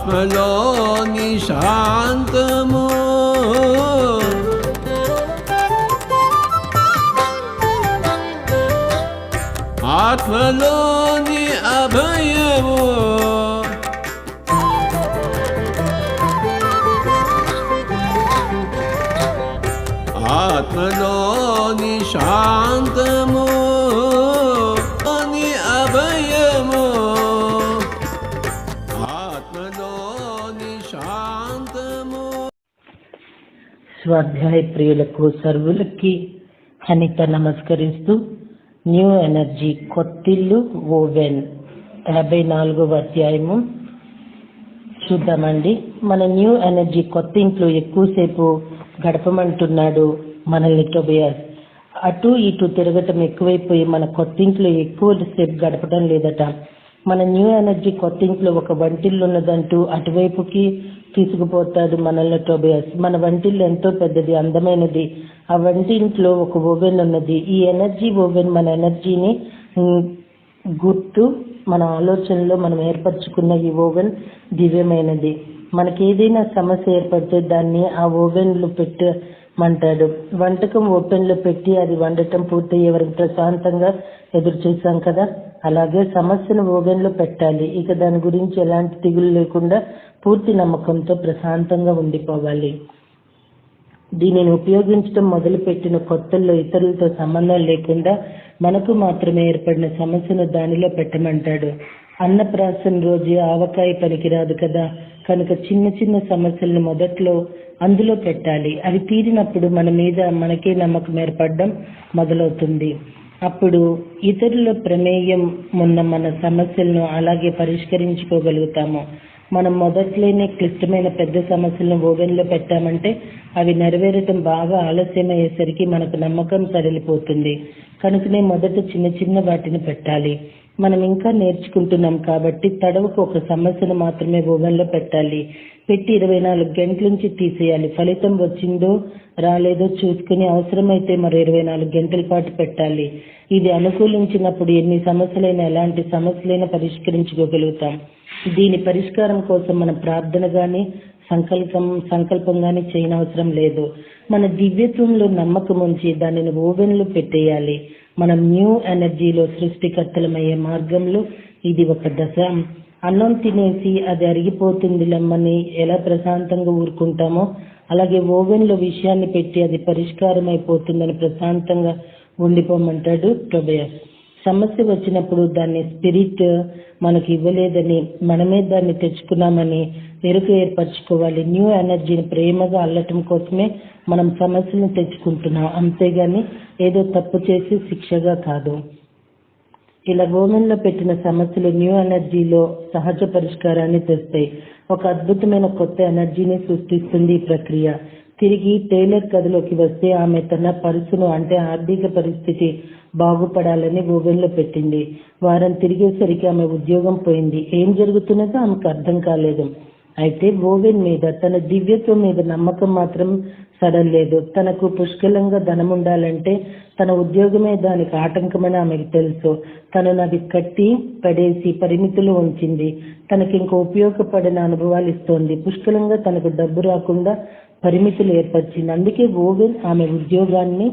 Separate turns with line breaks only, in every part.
ఆత్మలోని శాంతము ఆత్మలోని అభయము ఆత్మలోని శాంతము అని అభయము ఆత్మలోని శాంతము.
స్వాధ్యాయ ప్రియులకు సర్వులకి అనిత నమస్కరిస్తూ న్యూ ఎనర్జీ కొత్తిల్లు ఓవెన్ 54వ అధ్యాయము చూద్దామండి. మన న్యూ ఎనర్జీ కొత్త ఇంట్లో ఎక్కువసేపు గడపమంటున్నాడు మనల్ని టోబియాస్. అటు ఇటు తిరగటం ఎక్కువైపోయి మన కొత్త ఇంట్లో ఎక్కువసేపు గడపడం లేదట. మన న్యూ ఎనర్జీ కొత్త ఇంట్లో ఒక వంటిల్లు ఉన్నదంటూ అటువైపుకి తీసుకుపోతాడు మనల్ని టోబియాస్. మన వంటిల్లు ఎంతో పెద్దది, అందమైనది. ఆ వంటింట్లో ఒక ఓవెన్ ఉన్నది. ఈ ఎనర్జీ ఓవెన్ మన ఎనర్జీని గుర్తు, మన ఆలోచనలో మనం ఏర్పరచుకున్న ఈ ఓవెన్ దివ్యమైనది. మనకి ఏదైనా సమస్య ఏర్పడితే దాన్ని ఆ ఓవెన్లో పెట్టమంటాడు. వంటకం ఓపెన్లో పెట్టి అది వండటం పూర్తయ్యే వరకు ప్రశాంతంగా ఎదురు చూసాం కదా, అలాగే సమస్యను ఓవెన్లో పెట్టాలి. ఇక దాని గురించి ఎలాంటి దిగులు లేకుండా పూర్తి నమ్మకంతో ప్రశాంతంగా ఉండిపోవాలి. దీనిని ఉపయోగించడం మొదలుపెట్టిన కొత్తల్లో ఇతరులతో సంబంధం లేకుండా మనకు మాత్రమే ఏర్పడిన సమస్యను దానిలో పెట్టమంటాడు. అన్నప్రాసన రోజు ఆవకాయ పనికిరాదు కదా, కనుక చిన్న చిన్న సమస్యలను మొదట్లో అందులో పెట్టాలి. అవి తీరినప్పుడు మన మీద మనకే నమ్మకం ఏర్పడడం మొదలవుతుంది. అప్పుడు ఇతరుల ప్రమేయం ఉన్న మన సమస్యలను అలాగే పరిష్కరించుకోగలుగుతాము. మనం మొదట్లోనే క్లిష్టమైన పెద్ద సమస్యలను ఓవెన్లో పెట్టామంటే అవి నెరవేరటం బాగా ఆలస్యమయ్యేసరికి మనకు నమ్మకం సడలిపోతుంది. కనుకనే మొదట చిన్న చిన్న వాటిని పెట్టాలి. మనం ఇంకా నేర్చుకుంటున్నాం కాబట్టి తడవకు ఒక సమస్యను మాత్రమే ఓవెన్లో పెట్టాలి. పెట్టి 24 గంటల నుంచి తీసేయాలి. ఫలితం వచ్చిందో రాలేదో చూసుకుని అవసరమైతే మరో 24 గంటల పాటు పెట్టాలి. ఇది అనుకూలించినప్పుడు ఎన్ని సమస్యలైనా ఎలాంటి సమస్యలైనా పరిష్కరించుకోగలుగుతాం. దీని పరిష్కారం కోసం మనం ప్రార్థన కానీ సంకల్పం కానీ చేయనవసరం లేదు. మన దివ్యత్వంలో నమ్మకం ఉంచి దానిని ఓవెన్లో పెట్టేయాలి. మనం న్యూ ఎనర్జీలో సృష్టికర్తలమయ్యే మార్గంలో ఇది ఒక దశ. అన్నం తినేసి అది అరిగిపోతుంది లెమ్మని ఎలా ప్రశాంతంగా ఊరుకుంటామో అలాగే ఓవెన్లో విషయాన్ని పెట్టి అది పరిష్కారం అయిపోతుందని ప్రశాంతంగా ఉండిపోమంటాడు టోబియాస్. సమస్య వచ్చినప్పుడు దాన్ని స్పిరిట్ మనకి ఇవ్వలేదని, మనమే దాన్ని తెచ్చుకున్నామని ఎరుక ఏర్పరచుకోవాలి. న్యూ ఎనర్జీని ప్రేమగా అల్లటం కోసమే మనం సమస్యలను తెచ్చుకుంటున్నాం, అంతేగాని ఏదో తప్పు చేసి శిక్షగా కాదు. ఇలా ఓవెన్లో పెట్టిన సమస్యలు న్యూ ఎనర్జీలో సహజ పరిష్కారాన్ని తెస్తాయి. ఒక అద్భుతమైన కొత్త ఎనర్జీని సృష్టిస్తుంది ఈ ప్రక్రియ. తిరిగి టైలర్ కథలోకి వస్తే ఆమె తన పర్సును అంటే ఆర్థిక పరిస్థితి బాగుపడాలని ఓవెన్లో పెట్టింది. వారం తిరిగేసరికి ఆమె ఉద్యోగం పోయింది. ఏం జరుగుతున్నదో ఆమెకు అర్థం కాలేదు. అయితే ఓవెన్ మీద తన దివ్యత్వం మీద నమ్మకం మాత్రం సడలేదు. తనకు పుష్కలంగా ధనం ఉండాలంటే తన ఉద్యోగమే దానికి ఆటంకమని ఆమెకు తెలుసు. తనను అది కట్టి పడేసి పరిమితులు ఉంచింది. తనకి ఇంకో ఉపయోగపడిన అనుభవాలు ఇస్తోంది. పుష్కలంగా తనకు డబ్బు రాకుండా పరిమితులు ఏర్పరిచింది. అందుకే ఓవెన్ ఆమె ఉద్యోగాన్ని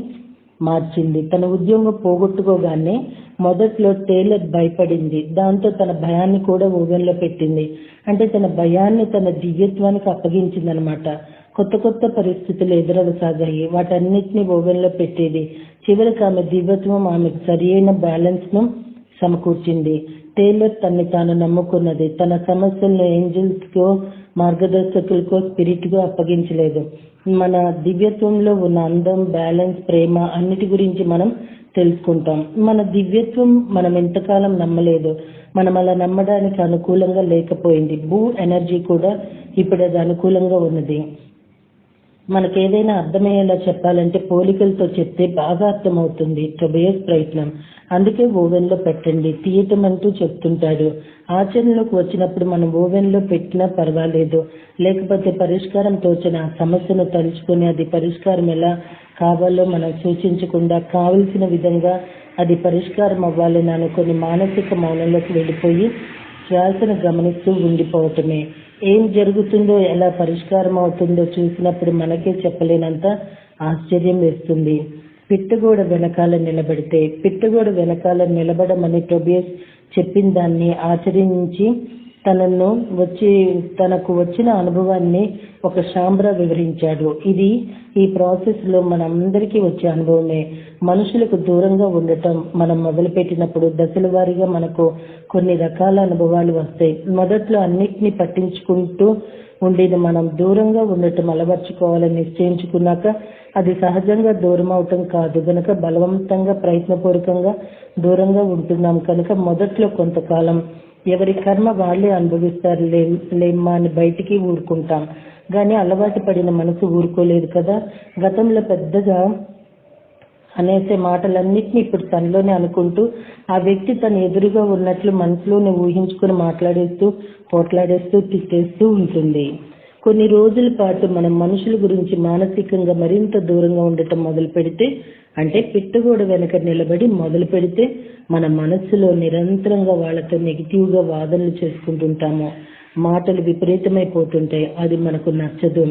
మార్చింది. తన ఉద్యోగం పోగొట్టుకోగానే మొదట్లో టైలర్ భయపడింది. దాంతో తన భయాన్ని కూడా ఓవెన్లో పెట్టింది. అంటే తన భయాన్ని తన దివ్యత్వానికి అప్పగించిందనమాట. కొత్త కొత్త పరిస్థితులు ఎదురవసాగాయి. వాటన్నిటినీ ఓవెన్లో పెట్టేది. చివరికి ఆమె దివ్యత్వం ఆమెకు సరి అయిన బ్యాలెన్స్ ను సమకూర్చింది. టైలర్ తన్ని తాను నమ్ముకున్నది. తన సమస్యలను ఏంజల్స్ కో, మార్గదర్శకులకో, స్పిరిట్ గా అప్పగించలేదు. మన దివ్యత్వంలో ఉన్న అందం, బ్యాలెన్స్, ప్రేమ అన్నిటి గురించి మనం తెలుసుకుంటాం. మన దివ్యత్వం మనం ఎంతకాలం నమ్మలేదు. మనం అలా నమ్మడానికి అనుకూలంగా లేకపోయింది. భూ ఎనర్జీ కూడా ఇప్పుడు అది అనుకూలంగా ఉన్నది. మనకేదైనా అర్థమయ్యేలా చెప్పాలంటే పోలికలతో చెప్తే బాగా అర్థమవుతుంది టోబియాస్ ప్రయత్నం. అందుకే ఓవెన్లో పెట్టండి, తీయటం అంటూ చెప్తుంటాడు. ఆచరణలోకి వచ్చినప్పుడు మనం ఓవెన్లో పెట్టినా పర్వాలేదు. లేకపోతే పరిష్కారం తోచిన ఆ సమస్యను తలుచుకొని అది పరిష్కారం ఎలా కావాలో మనం సూచించకుండా కావలసిన విధంగా అది పరిష్కారం అవ్వాలని అనుకుని మానసిక మౌనంలోకి వెళ్ళిపోయి శ్వాసను గమనిస్తూ ఉండిపోవటమే. ఏం జరుగుతుందో, ఎలా పరిష్కారం అవుతుందో చూసినప్పుడు మనకే చెప్పలేనంత ఆశ్చర్యం వేస్తుంది. పిట్టగోడ వెనకాల నిలబడమని టోబియాస్ చెప్పిన దాన్ని ఆచరించి తనకు వచ్చిన అనుభవాన్ని ఒక శాంబ్రా వివరించాడు. ఇది ఈ ప్రాసెస్ లో మనందరికీ వచ్చే అనుభవమే. మనుషులకు దూరంగా ఉండటం మనం మొదలుపెట్టినప్పుడు దశల వారీగా మనకు కొన్ని రకాల అనుభవాలు వస్తాయి. మొదట్లో అన్నిటినీ పట్టించుకుంటూ ఉండేది మనం దూరంగా ఉండటం అలవర్చుకోవాలని నిశ్చయించుకున్నాక అది సహజంగా దూరం అవటం కాదు గనక బలవంతంగా ప్రయత్నపూర్వకంగా దూరంగా ఉంటున్నాం కనుక మొదట్లో కొంతకాలం ఎవరి కర్మ వాళ్ళే అనుభవిస్తారు లేమ్మా అని బయటికి ఊరుకుంటాం. కానీ అలవాటు పడిన మనసు ఊరుకోలేదు కదా. గతంలో పెద్దగా అనేసే మాటలన్నిటినీ ఇప్పుడు తనలోనే అనుకుంటూ ఆ వ్యక్తి తన ఎదురుగా ఉన్నట్లు మనసులోనే ఊహించుకుని పోట్లాడేస్తూ తిట్టేస్తూ ఉంటుంది. కొన్ని రోజుల పాటు మనం మనుషుల గురించి మానసికంగా మరింత దూరంగా ఉండటం మొదలు పెడితే, అంటే పిట్టగోడ వెనక నిలబడి మొదలు పెడితే మన మనస్సులో నిరంతరంగా వాళ్ళతో నెగిటివ్ గా వాదనలు చేసుకుంటుంటాము. మాటలు విపరీతమైపోతుంటాయి. అది మనకు నచ్చదు.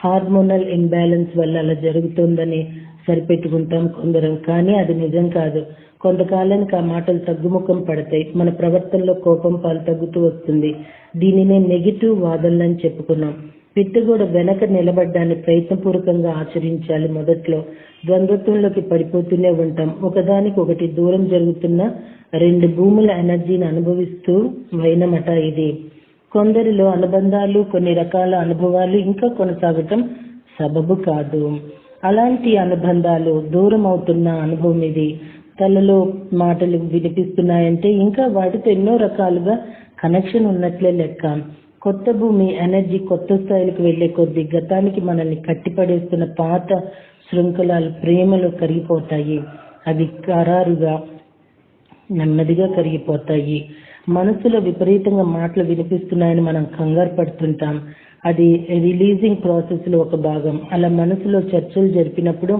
హార్మోనల్ ఇంబ్యాలెన్స్ వల్ల అలా జరుగుతుందని సరిపెట్టుకుంటాం కొందరం. కానీ అది నిజం కాదు. కొంతకాలానికి ఆ మాటలు తగ్గుముఖం పడతాయి. మన ప్రవర్తనలో కోపం పాలు తగ్గుతూ వస్తుంది. దీనినే నెగిటివ్ వాదనలని చెప్పుకున్నాం. పిట్టగోడ వెనక నిలబడ్డాన్ని ప్రయత్నపూర్వకంగా ఆచరించాలి. మొదట్లో ద్వంద్వత్వంలోకి పడిపోతూనే ఉంటాం. ఒకదానికి ఒకటి దూరం జరుగుతున్న రెండు భూముల ఎనర్జీని అనుభవిస్తూ వైనమట ఇది. కొందరిలో అనుబంధాలు, కొన్ని రకాల అనుభవాలు ఇంకా కొనసాగటం సబబు కాదు. అలాంటి అనుబంధాలు దూరం అవుతున్న అనుభవం ఇది. తలలో మాటలు వినిపిస్తున్నాయంటే ఇంకా వాటితో ఎన్నో రకాలుగా కనెక్షన్ ఉన్నట్లే లెక్క. కొత్త భూమి ఎనర్జీ కొత్త స్థాయిలకు వెళ్లే కొద్దీ గతానికి మనల్ని కట్టిపడేస్తున్న పాత శృంఖలాలు ప్రేమలో కరిగిపోతాయి. అవి ఖరారుగా నెమ్మదిగా కరిగిపోతాయి. మనసులో విపరీతంగా మాటలు వినిపిస్తున్నాయని మనం కంగారు పడుతుంటాం. అది రిలీజింగ్ ప్రాసెస్ లో ఒక భాగం. అలా మనసులో చర్చలు జరిపినప్పుడు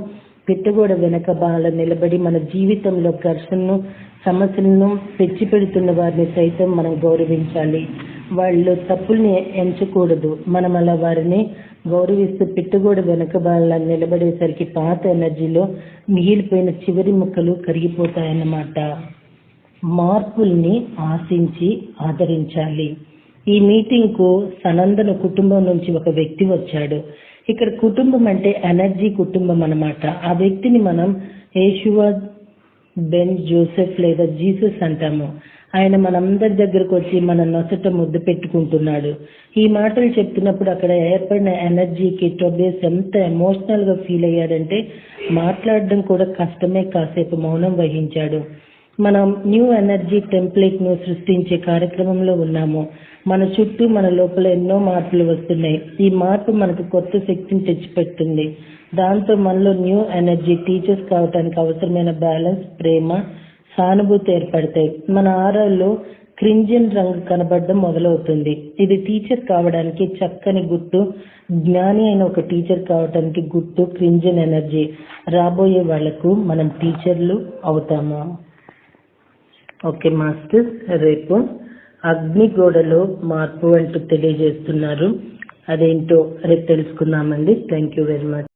పిట్టగోడ వెనక నిలబడి మన జీవితంలో ఘర్షణను, సమస్యలను తెచ్చిపెడుతున్న వారిని సైతం మనం గౌరవించాలి. వాళ్ళు తప్పుల్ని ఎంచకూడదు. మనం అలా వారిని గౌరవిస్తూ పిట్టగోడ వెనక నిలబడేసరికి పాత ఎనర్జీలో మిగిలిపోయిన చివరి ముక్కలు కరిగిపోతాయన్నమాట. మార్పుల్ని ఆశించి ఆదరించాలి. ఈ మీటింగ్ కు సనందన కుటుంబం నుంచి ఒక వ్యక్తి వచ్చాడు. ఇక్కడ కుటుంబం అంటే ఎనర్జీ కుటుంబం అన్నమాట. ఆ వ్యక్తిని మనం యేషువా బెన్ జోసెఫ్ లేదా జీసస్ అంటాము. ఆయన మనందరి దగ్గరకు వచ్చి మన నొసట ముద్దు పెట్టుకుంటున్నాడు. ఈ మాటలు చెప్తున్నప్పుడు అక్కడ ఏర్పడిన ఎనర్జీకి టోబియాస్ ఎంత ఎమోషనల్ గా ఫీల్ అయ్యాడంటే మాట్లాడడం కూడా కష్టమే. కాసేపు మౌనం వహించాడు. మనం న్యూ ఎనర్జీ టెంప్లెట్ ను సృష్టించే కార్యక్రమంలో ఉన్నాము. మన చుట్టూ, మన లోపల ఎన్నో మార్పులు వస్తున్నాయి. ఈ మార్పు మనకు కొత్త శక్తిని తెచ్చిపెడుతుంది. దాంతో మనలో న్యూ ఎనర్జీ టీచర్స్ కావడానికి అవసరమైన బ్యాలెన్స్, ప్రేమ, సానుభూతి ఏర్పడతాయి. మన ఆరాల్లో క్రింజన్ రంగు కనబడడం మొదలవుతుంది. ఇది టీచర్ కావడానికి చక్కని గుర్తు. జ్ఞాని అయిన ఒక టీచర్ కావడానికి గుర్తు క్రింజన్ ఎనర్జీ. రాబోయే వాళ్లకు మనం టీచర్లు అవుతాము. ఓకే మాస్టర్స్, రేపు అగ్నిగోడలో మార్పు అంటూ తెలియజేస్తున్నారు. అదేంటో రేపు తెలుసుకుందామండి. Thank you very much.